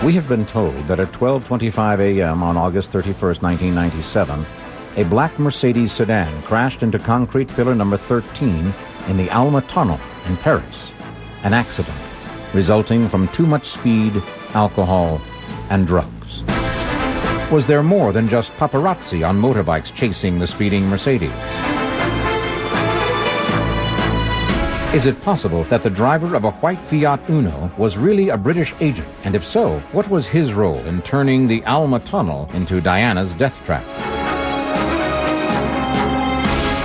We have been told that at 12:25 a.m. on August 31st, 1997, a black Mercedes sedan crashed into concrete pillar number 13 in the Alma Tunnel in Paris. An accident resulting from too much speed, alcohol, and drugs. Was there more than just paparazzi on motorbikes chasing the speeding Mercedes? Is it possible that the driver of a white Fiat Uno was really a British agent? And if so, what was his role in turning the Alma Tunnel into Diana's death trap?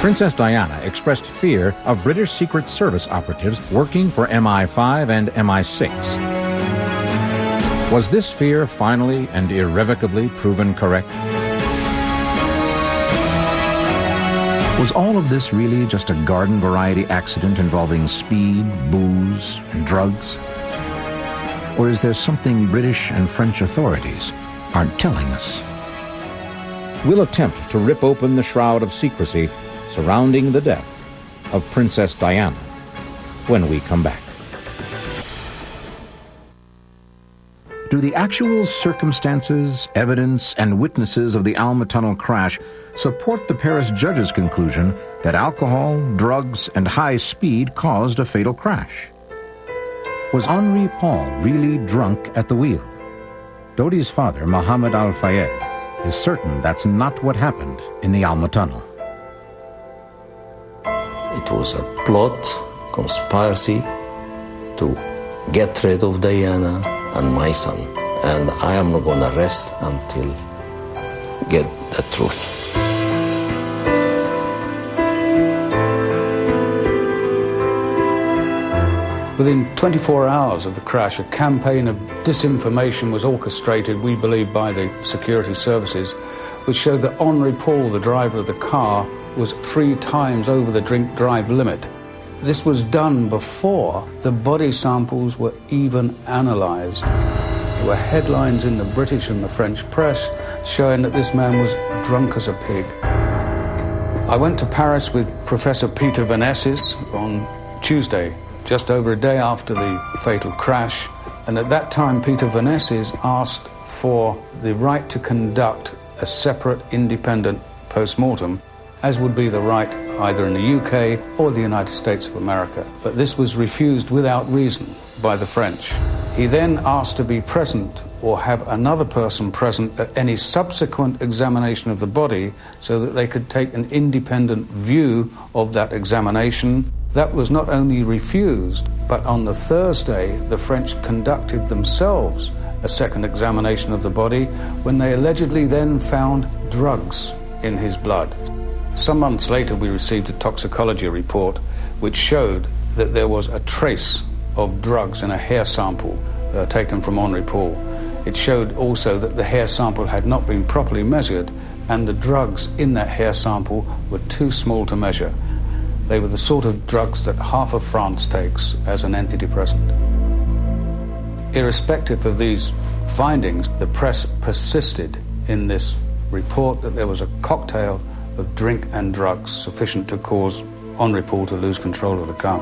Princess Diana expressed fear of British Secret Service operatives working for MI5 and MI6. Was this fear finally and irrevocably proven correct? Was all of this really just a garden variety accident involving speed, booze, and drugs? Or is there something British and French authorities aren't telling us? We'll attempt to rip open the shroud of secrecy surrounding the death of Princess Diana when we come back. Do the actual circumstances, evidence, and witnesses of the Alma Tunnel crash support the Paris judge's conclusion that alcohol, drugs, and high speed caused a fatal crash? Was Henri Paul really drunk at the wheel? Dodi's father, Mohammed Al-Fayed, is certain that's not what happened in the Alma Tunnel. It was a plot, conspiracy to get rid of Diana and my son. And I am not going to rest until get the truth. Within 24 hours of the crash, a campaign of disinformation was orchestrated, we believe, by the security services, which showed that Henri Paul, the driver of the car, was 3 times over the drink-drive limit. This was done before the body samples were even analysed. There were headlines in the British and the French press showing that this man was drunk as a pig. I went to Paris with Professor Peter Vanessis on Tuesday, just over a day after the fatal crash, and at that time Peter Vanessis asked for the right to conduct a separate independent post-mortem, as would be the right either in the UK or the United States of America. But this was refused without reason by the French. He then asked to be present or have another person present at any subsequent examination of the body so that they could take an independent view of that examination. That was not only refused, but on the Thursday, the French conducted themselves a second examination of the body when they allegedly then found drugs in his blood. Some months later, we received a toxicology report which showed that there was a trace of drugs in a hair sample taken from Henri Paul. It showed also that the hair sample had not been properly measured and the drugs in that hair sample were too small to measure. They were the sort of drugs that half of France takes as an antidepressant. Irrespective of these findings, the press persisted in this report that there was a cocktail of drink and drugs sufficient to cause Henri Paul to lose control of the car.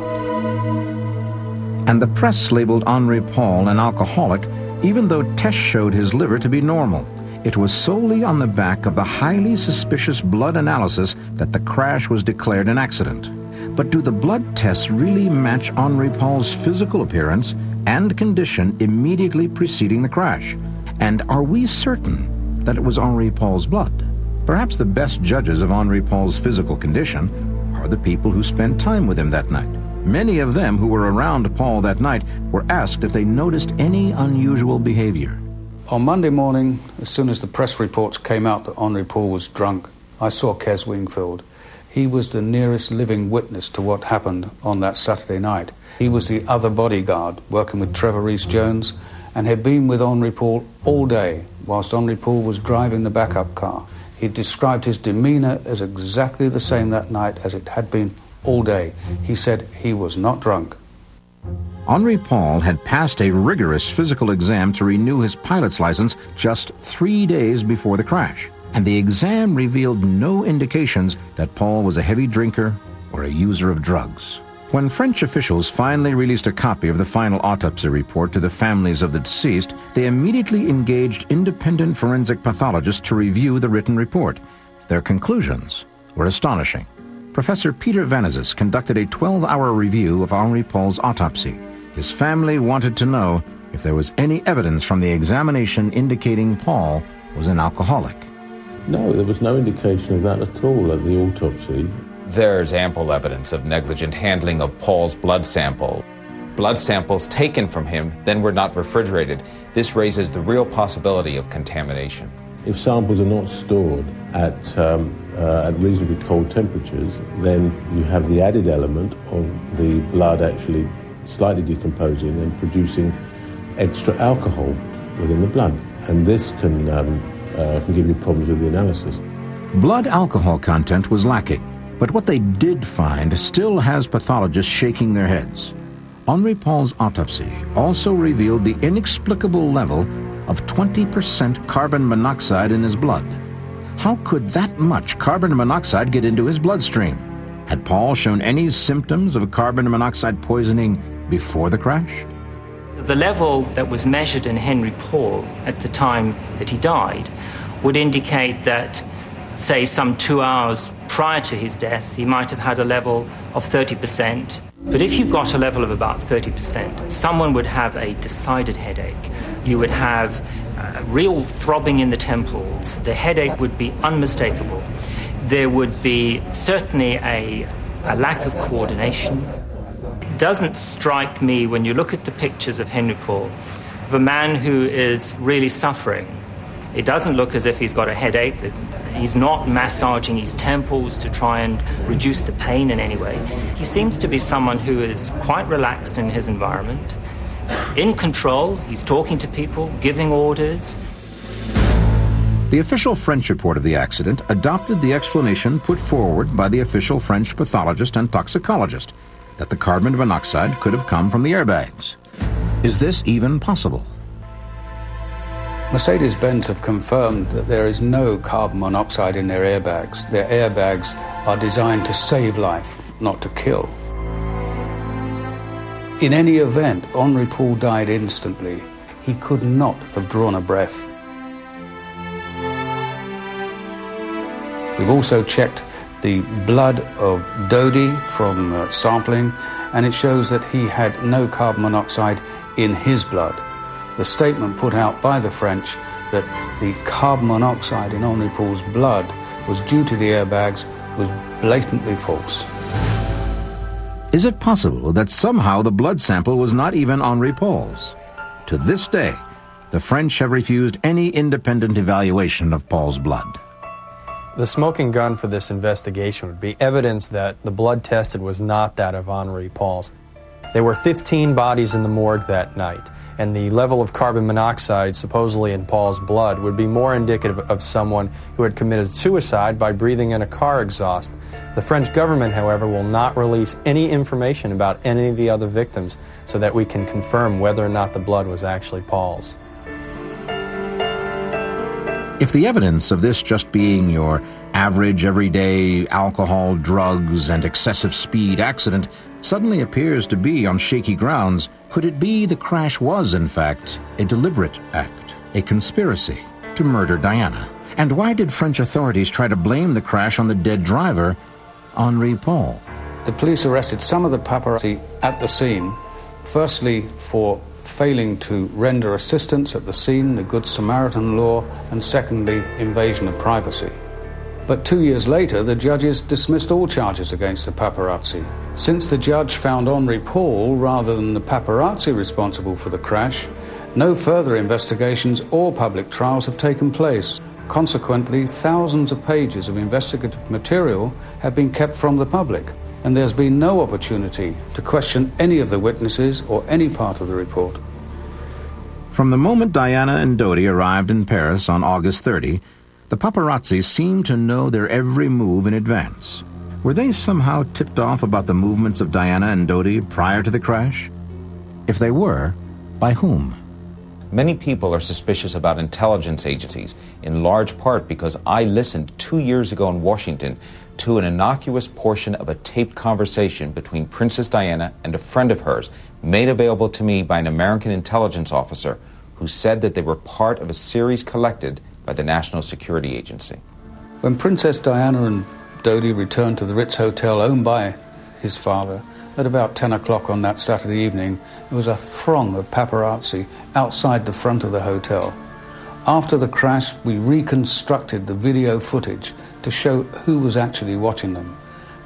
And the press labeled Henri Paul an alcoholic, even though tests showed his liver to be normal. It was solely on the back of the highly suspicious blood analysis that the crash was declared an accident. But do the blood tests really match Henri Paul's physical appearance and condition immediately preceding the crash? And are we certain that it was Henri Paul's blood? Perhaps the best judges of Henri Paul's physical condition are the people who spent time with him that night. Many of them who were around Paul that night were asked if they noticed any unusual behavior. On Monday morning, as soon as the press reports came out that Henri Paul was drunk, I saw Kes Wingfield. He was the nearest living witness to what happened on that Saturday night. He was the other bodyguard working with Trevor Rees-Jones and had been with Henri Paul all day whilst Henri Paul was driving the backup car. He described his demeanour as exactly the same that night as it had been all day. He said he was not drunk. Henri Paul had passed a rigorous physical exam to renew his pilot's license just 3 days before the crash, and the exam revealed no indications that Paul was a heavy drinker or a user of drugs. When French officials finally released a copy of the final autopsy report to the families of the deceased, they immediately engaged independent forensic pathologists to review the written report. Their conclusions were astonishing. Professor Peter Vanezis conducted a 12-hour review of Henri Paul's autopsy. His family wanted to know if there was any evidence from the examination indicating Paul was an alcoholic. No, there was no indication of that at all at the autopsy. There's ample evidence of negligent handling of Paul's blood sample. Blood samples taken from him then were not refrigerated. This raises the real possibility of contamination. If samples are not stored at reasonably cold temperatures, then you have the added element of the blood actually slightly decomposing and producing extra alcohol within the blood. And this can give you problems with the analysis. Blood alcohol content was lacking. But what they did find still has pathologists shaking their heads. Henri Paul's autopsy also revealed the inexplicable level of 20% carbon monoxide in his blood. How could that much carbon monoxide get into his bloodstream? Had Paul shown any symptoms of carbon monoxide poisoning before the crash? The level that was measured in Henri Paul at the time that he died would indicate that, say, some 2 hours prior to his death, he might have had a level of 30%. But if you've got a level of about 30%, someone would have a decided headache. You would have real throbbing in the temples. The headache would be unmistakable. There would be certainly a lack of coordination. It doesn't strike me, when you look at the pictures of Henri Paul, of a man who is really suffering. It doesn't look as if he's got a headache. He's not massaging his temples to try and reduce the pain in any way. He seems to be someone who is quite relaxed in his environment, in control. He's talking to people, giving orders. The official French report of the accident adopted the explanation put forward by the official French pathologist and toxicologist, that the carbon monoxide could have come from the airbags. Is this even possible? Mercedes-Benz have confirmed that there is no carbon monoxide in their airbags. Their airbags are designed to save life, not to kill. In any event, Henri Paul died instantly. He could not have drawn a breath. We've also checked the blood of Dodi from sampling, and it shows that he had no carbon monoxide in his blood. The statement put out by the French that the carbon monoxide in Henri Paul's blood was due to the airbags was blatantly false. Is it possible that somehow the blood sample was not even Henri Paul's? To this day, the French have refused any independent evaluation of Paul's blood. The smoking gun for this investigation would be evidence that the blood tested was not that of Henri Paul's. There were 15 bodies in the morgue that night, and the level of carbon monoxide supposedly in Paul's blood would be more indicative of someone who had committed suicide by breathing in a car exhaust. The French government, however, will not release any information about any of the other victims so that we can confirm whether or not the blood was actually Paul's. If the evidence of this just being your average, everyday alcohol, drugs, and excessive speed accident suddenly appears to be on shaky grounds, could it be the crash was, in fact, a deliberate act, a conspiracy to murder Diana? And why did French authorities try to blame the crash on the dead driver, Henri Paul? The police arrested some of the paparazzi at the scene, firstly for failing to render assistance at the scene, the Good Samaritan law, and secondly, invasion of privacy. But 2 years later, the judges dismissed all charges against the paparazzi. Since the judge found Henri Paul rather than the paparazzi responsible for the crash, no further investigations or public trials have taken place. Consequently, thousands of pages of investigative material have been kept from the public, and there's been no opportunity to question any of the witnesses or any part of the report. From the moment Diana and Dodi arrived in Paris on August 30, the paparazzi seemed to know their every move in advance. Were they somehow tipped off about the movements of Diana and Dodi prior to the crash? If they were, by whom? Many people are suspicious about intelligence agencies, in large part because I listened 2 years ago in Washington to an innocuous portion of a taped conversation between Princess Diana and a friend of hers, made available to me by an American intelligence officer who said that they were part of a series collected by the National Security Agency. When Princess Diana and Dodi returned to the Ritz Hotel owned by his father, at about 10 o'clock on that Saturday evening, there was a throng of paparazzi outside the front of the hotel. After the crash, we reconstructed the video footage to show who was actually watching them.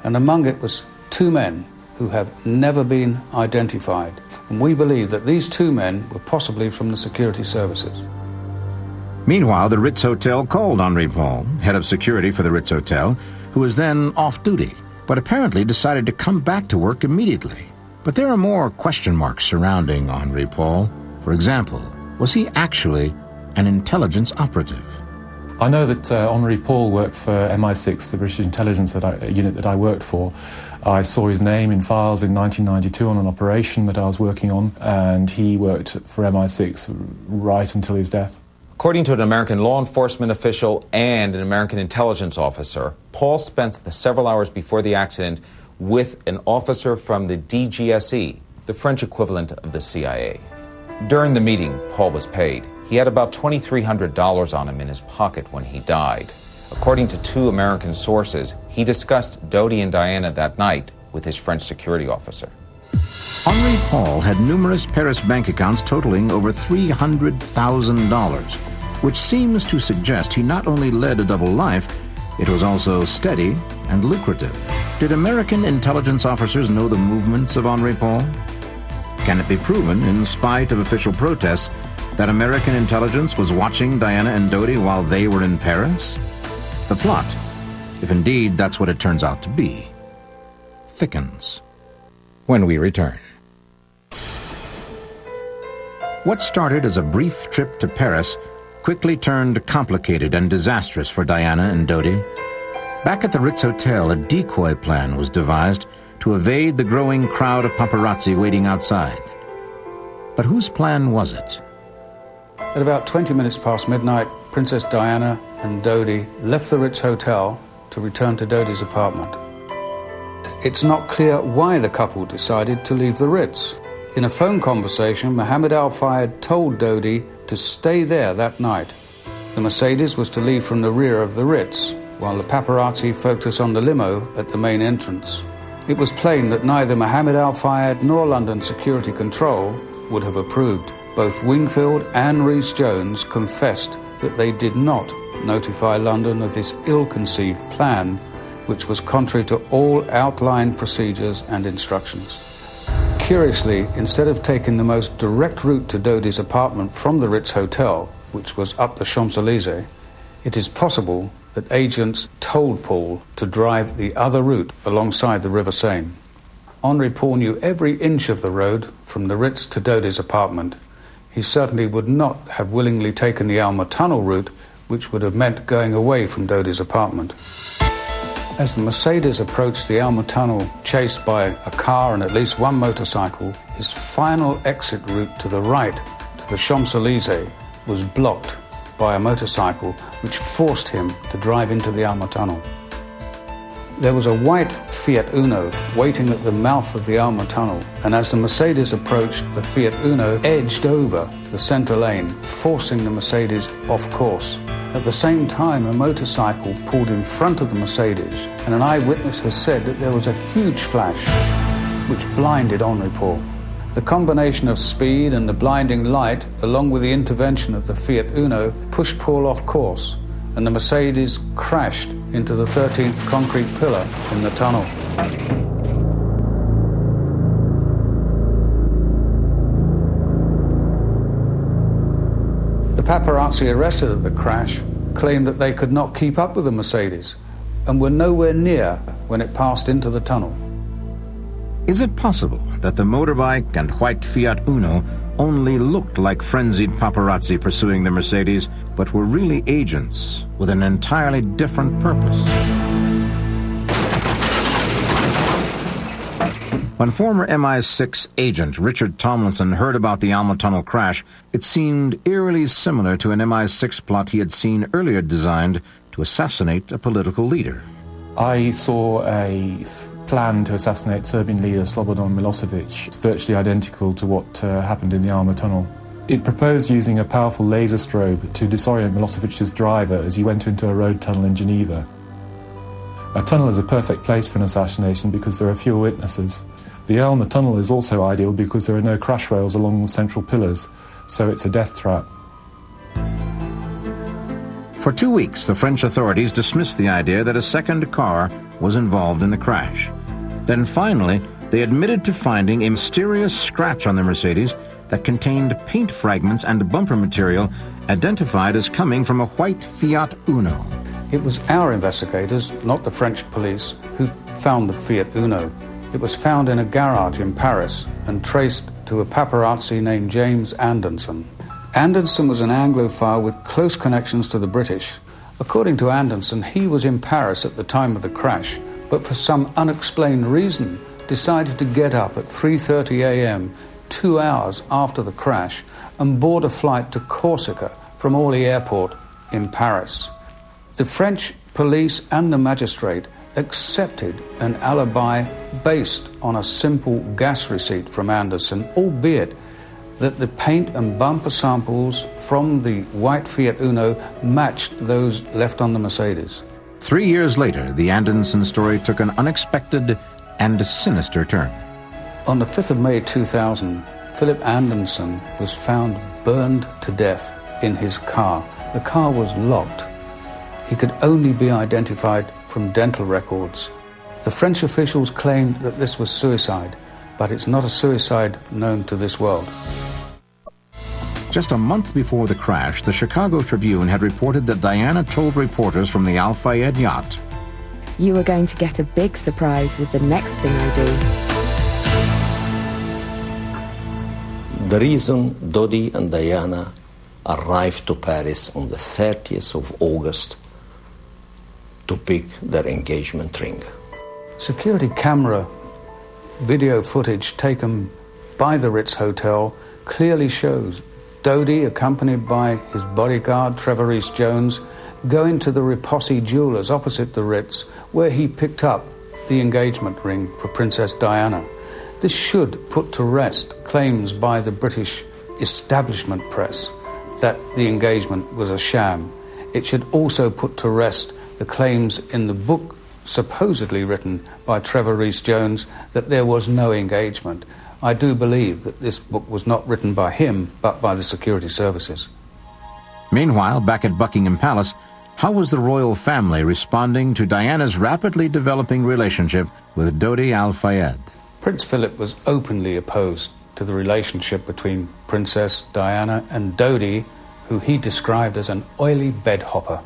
And among it was two men who have never been identified. And we believe that these two men were possibly from the security services. Meanwhile, the Ritz Hotel called Henri Paul, head of security for the Ritz Hotel, who was then off duty, but apparently decided to come back to work immediately. But there are more question marks surrounding Henri Paul. For example, was he actually an intelligence operative? I know that Henri Paul worked for MI6, the British intelligence unit that I worked for. I saw his name in files in 1992 on an operation that I was working on, and he worked for MI6 right until his death. According to an American law enforcement official and an American intelligence officer, Paul spent the several hours before the accident with an officer from the DGSE, the French equivalent of the CIA. During the meeting, Paul was paid. He had about $2,300 on him in his pocket when he died. According to two American sources, he discussed Dodi and Diana that night with his French security officer. Henri Paul had numerous Paris bank accounts totaling over $300,000, which seems to suggest he not only led a double life, it was also steady and lucrative. Did American intelligence officers know the movements of Henri Paul? Can it be proven, in spite of official protests, that American intelligence was watching Diana and Dodi while they were in Paris? The plot, if indeed that's what it turns out to be, thickens when we return. What started as a brief trip to Paris quickly turned complicated and disastrous for Diana and Dodi. Back at the Ritz Hotel, a decoy plan was devised to evade the growing crowd of paparazzi waiting outside. But whose plan was it? At about 20 minutes past midnight, Princess Diana and Dodi left the Ritz Hotel to return to Dodi's apartment. It's not clear why the couple decided to leave the Ritz. In a phone conversation, Mohammed Al Fayed told Dodi to stay there that night. The Mercedes was to leave from the rear of the Ritz, while the paparazzi focused on the limo at the main entrance. It was plain that neither Mohammed Al Fayed nor London Security Control would have approved. Both Wingfield and Rhys-Jones confessed that they did not notify London of this ill-conceived plan, which was contrary to all outlined procedures and instructions. Curiously, instead of taking the most direct route to Dodi's apartment from the Ritz Hotel, which was up the Champs-Élysées, it is possible that agents told Paul to drive the other route alongside the River Seine. Henri Paul knew every inch of the road from the Ritz to Dodi's apartment. He certainly would not have willingly taken the Alma Tunnel route, which would have meant going away from Dodi's apartment. As the Mercedes approached the Alma Tunnel, chased by a car and at least one motorcycle, his final exit route to the right, to the Champs-Élysées, was blocked by a motorcycle, which forced him to drive into the Alma Tunnel. There was a white Fiat Uno waiting at the mouth of the Alma Tunnel, and as the Mercedes approached, the Fiat Uno edged over the center lane, forcing the Mercedes off course. At the same time, a motorcycle pulled in front of the Mercedes, and an eyewitness has said that there was a huge flash which blinded Henri Paul. The combination of speed and the blinding light, along with the intervention of the Fiat Uno, pushed Paul off course, and the Mercedes crashed into the 13th concrete pillar in the tunnel. The paparazzi arrested at the crash claimed that they could not keep up with the Mercedes and were nowhere near when it passed into the tunnel. Is it possible that the motorbike and white Fiat Uno only looked like frenzied paparazzi pursuing the Mercedes, but were really agents with an entirely different purpose? When former MI6 agent Richard Tomlinson heard about the Alma Tunnel crash, it seemed eerily similar to an MI6 plot he had seen earlier designed to assassinate a political leader. I saw a plan to assassinate Serbian leader Slobodan Milosevic, virtually identical to what happened in the Alma Tunnel. It proposed using a powerful laser strobe to disorient Milosevic's driver as he went into a road tunnel in Geneva. A tunnel is a perfect place for an assassination because there are fewer witnesses. The Alma Tunnel is also ideal because there are no crash rails along the central pillars, so it's a death trap. For 2 weeks, the French authorities dismissed the idea that a second car was involved in the crash. Then finally, they admitted to finding a mysterious scratch on the Mercedes that contained paint fragments and bumper material identified as coming from a white Fiat Uno. It was our investigators, not the French police, who found the Fiat Uno. It was found in a garage in Paris and traced to a paparazzi named James Anderson. Anderson was an Anglophile with close connections to the British. According to Anderson, he was in Paris at the time of the crash, but for some unexplained reason decided to get up at 3:30 a.m., 2 hours after the crash, and board a flight to Corsica from Orly Airport in Paris. The French police and the magistrate accepted an alibi based on a simple gas receipt from Anderson, albeit that the paint and bumper samples from the white Fiat Uno matched those left on the Mercedes. 3 years later, the Anderson story took an unexpected and sinister turn. On the 5th of May 2000, Philip Anderson was found burned to death in his car. The car was locked. He could only be identified from dental records. The French officials claimed that this was suicide, but it's not a suicide known to this world. Just a month before the crash, the Chicago Tribune had reported that Diana told reporters from the Al Fayed yacht, "You are going to get a big surprise with the next thing I do." The reason Dodi and Diana arrived to Paris on the 30th of August to pick their engagement ring. Security camera video footage taken by the Ritz Hotel clearly shows Dodi, accompanied by his bodyguard Trevor Rees-Jones, going to the Ripossi Jewelers opposite the Ritz, where he picked up the engagement ring for Princess Diana. This should put to rest claims by the British establishment press that the engagement was a sham. It should also put to rest the claims in the book supposedly written by Trevor Rees-Jones that there was no engagement. I do believe that this book was not written by him, but by the security services. Meanwhile, back at Buckingham Palace, how was the royal family responding to Diana's rapidly developing relationship with Dodi Al Fayed? Prince Philip was openly opposed to the relationship between Princess Diana and Dodi, who he described as an oily bedhopper.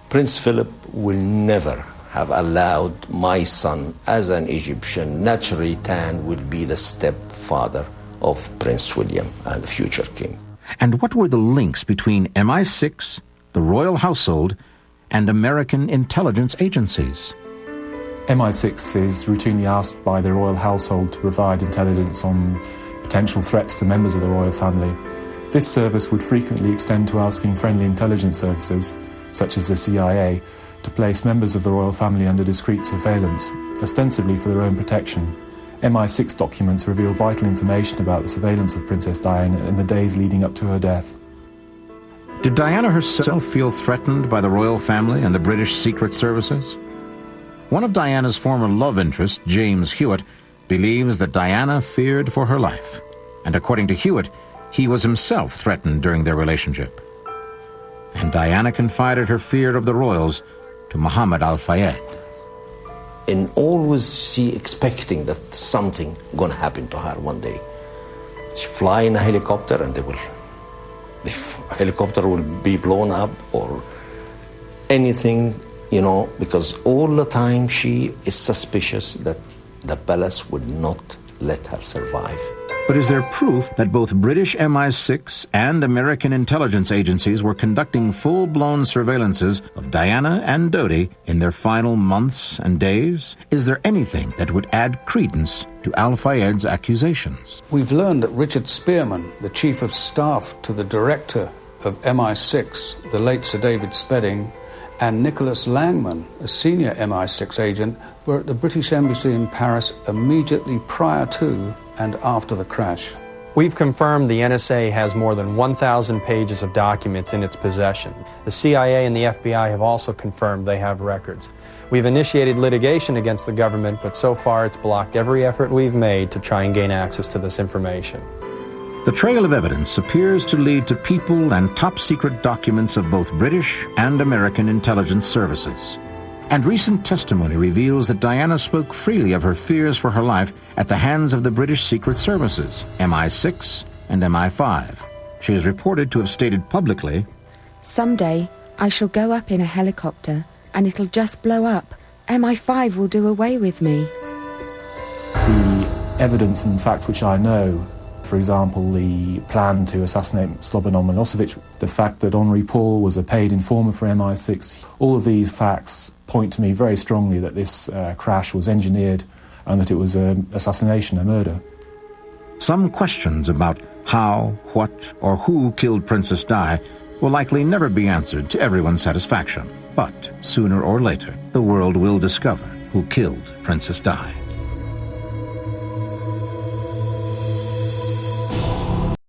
Prince Philip will never have allowed my son, as an Egyptian, naturally tanned, will be the stepfather of Prince William and the future king. And what were the links between MI6, the royal household, and American intelligence agencies? MI6 is routinely asked by the royal household to provide intelligence on potential threats to members of the royal family. This service would frequently extend to asking friendly intelligence services, such as the CIA, to place members of the royal family under discreet surveillance, ostensibly for their own protection. MI6 documents reveal vital information about the surveillance of Princess Diana in the days leading up to her death. Did Diana herself feel threatened by the royal family and the British Secret Services? One of Diana's former love interests, James Hewitt, believes that Diana feared for her life. And according to Hewitt, he was himself threatened during their relationship. And Diana confided her fear of the royals to Mohammed Al Fayed. And always she expecting that something gonna happen to her one day. She fly in a helicopter and the helicopter will be blown up or anything, because all the time she is suspicious that the palace would not let her survive. But is there proof that both British MI6 and American intelligence agencies were conducting full-blown surveillances of Diana and Dodi in their final months and days? Is there anything that would add credence to Al Fayed's accusations? We've learned that Richard Spearman, the Chief of Staff to the Director of MI6, the late Sir David Spedding, and Nicholas Langman, a senior MI6 agent, were at the British Embassy in Paris immediately prior to and after the crash. We've confirmed the NSA has more than 1,000 pages of documents in its possession. The CIA and the FBI have also confirmed they have records. We've initiated litigation against the government, but so far it's blocked every effort we've made to try and gain access to this information. The trail of evidence appears to lead to people and top-secret documents of both British and American intelligence services. And recent testimony reveals that Diana spoke freely of her fears for her life at the hands of the British Secret Services, MI6 and MI5. She is reported to have stated publicly, "Someday I shall go up in a helicopter and it'll just blow up. MI5 will do away with me." The evidence and facts which I know, for example, the plan to assassinate Slobodan Milosevic, the fact that Henri Paul was a paid informer for MI6, all of these facts point to me very strongly that this crash was engineered and that it was an assassination, a murder. Some questions about how, what, or who killed Princess Di will likely never be answered to everyone's satisfaction. But sooner or later, the world will discover who killed Princess Di.